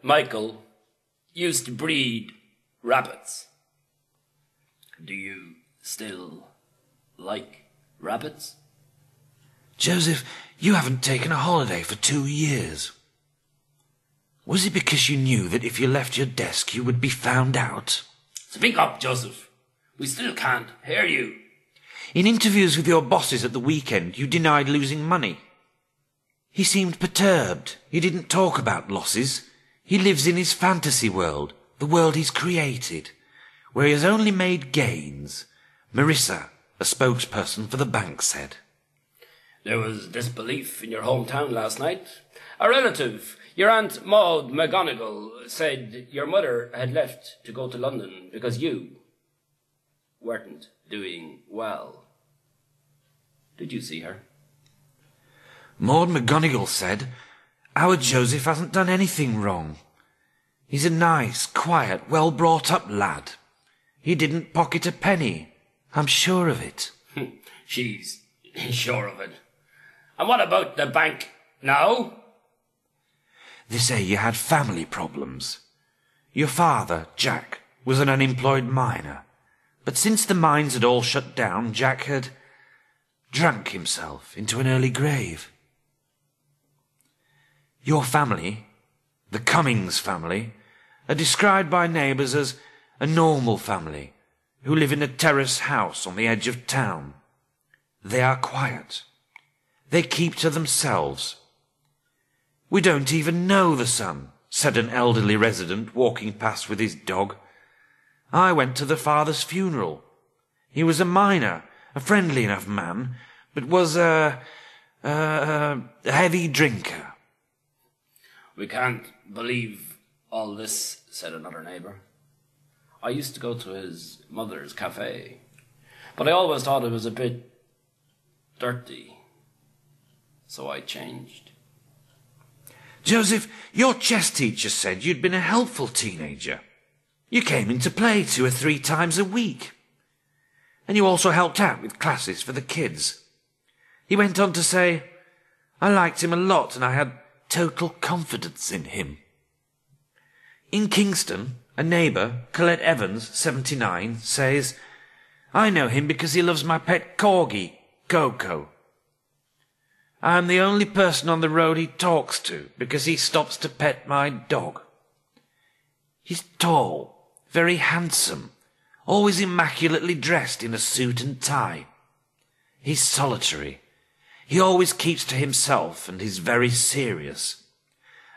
Michael used to breed rabbits. Do you still like rabbits? Joseph, you haven't taken a holiday for 2 years. Was it because you knew that if you left your desk you would be found out? Speak up, Joseph. We still can't hear you. In interviews with your bosses at the weekend, you denied losing money. He seemed perturbed. He didn't talk about losses. He lives in his fantasy world, the world he's created, where he has only made gains. Marissa, a spokesperson for the bank, said. There was disbelief in your hometown last night. A relative, your Aunt Maud McGonagall, said your mother had left to go to London because you weren't doing well. Did you see her? Maud McGonagall said, our Joseph hasn't done anything wrong. He's a nice, quiet, well-brought-up lad. He didn't pocket a penny. I'm sure of it. She's sure of it. And what about the bank now? They say you had family problems. Your father, Jack, was an unemployed miner. But since the mines had all shut down, Jack had drank himself into an early grave. Your family, the Cummings family, are described by neighbours as a normal family who live in a terrace house on the edge of town. They are quiet. They keep to themselves. We don't even know the son, said an elderly resident walking past with his dog. I went to the father's funeral. He was a miner, a friendly enough man, but was a heavy drinker. We can't believe all this, said another neighbour. I used to go to his mother's cafe, but I always thought it was a bit dirty, so I changed. Joseph, your chess teacher said you'd been a helpful teenager. You came into play 2 or 3 times a week. And you also helped out with classes for the kids. He went on to say, I liked him a lot and I had total confidence in him. In Kingston, a neighbour, Colette Evans, 79, says, I know him because he loves my pet corgi, Coco. I'm the only person on the road he talks to because he stops to pet my dog. He's tall, very handsome, always immaculately dressed in a suit and tie. He's solitary. He always keeps to himself and is very serious.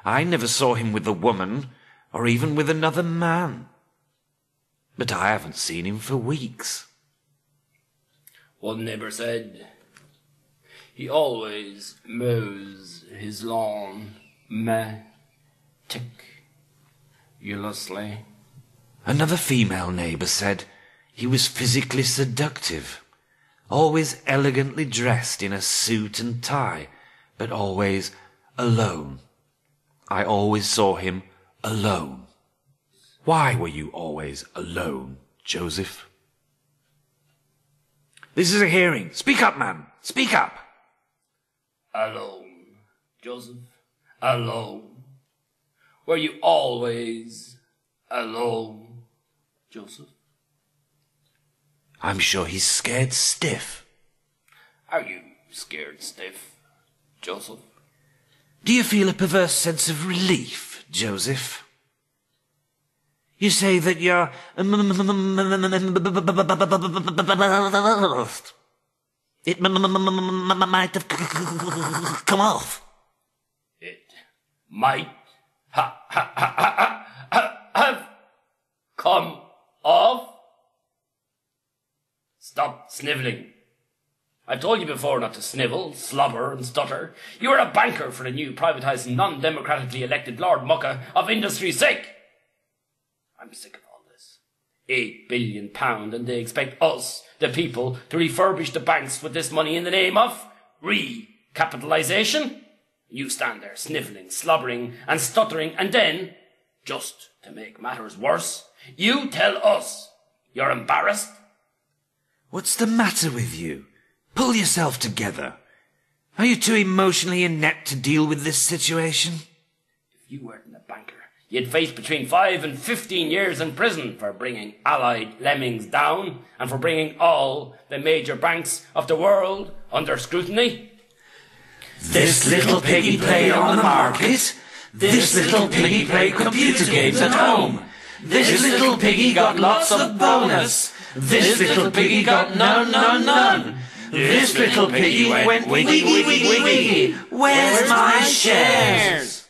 I never saw him with a woman or even with another man. But I haven't seen him for weeks. One neighbour said, he always mows his lawn meticulously. Another female neighbour said he was physically seductive, always elegantly dressed in a suit and tie, but always alone. I always saw him alone. Why were you always alone, Joseph? This is a hearing. Speak up, man. Speak up. Alone, Joseph, alone. Were you always alone, Joseph? I'm sure he's scared stiff. Are you scared stiff, Joseph? Do you feel a perverse sense of relief, Joseph? You say that you're... It might have come off. It might have come off. Stop snivelling. I've told you before not to snivel, slobber and stutter. You are a banker for the new privatised, non-democratically elected Lord Mucka of industry's sake. I'm sick of all this. £8 billion, and they expect us, the people, to refurbish the banks with this money in the name of recapitalisation. You stand there snivelling, slobbering and stuttering, and then, just to make matters worse, you tell us you're embarrassed. What's the matter with you? Pull yourself together. Are you too emotionally inept to deal with this situation? If you weren't in the bank banker. You'd face between 5 and 15 years in prison for bringing Allied Lemmings down and for bringing all the major banks of the world under scrutiny. This little piggy played on the market. This little piggy played computer games at home. This little piggy got lots of bonus. This little piggy got none. This little piggy went wiggy, wiggy, wiggy. Where's my shares?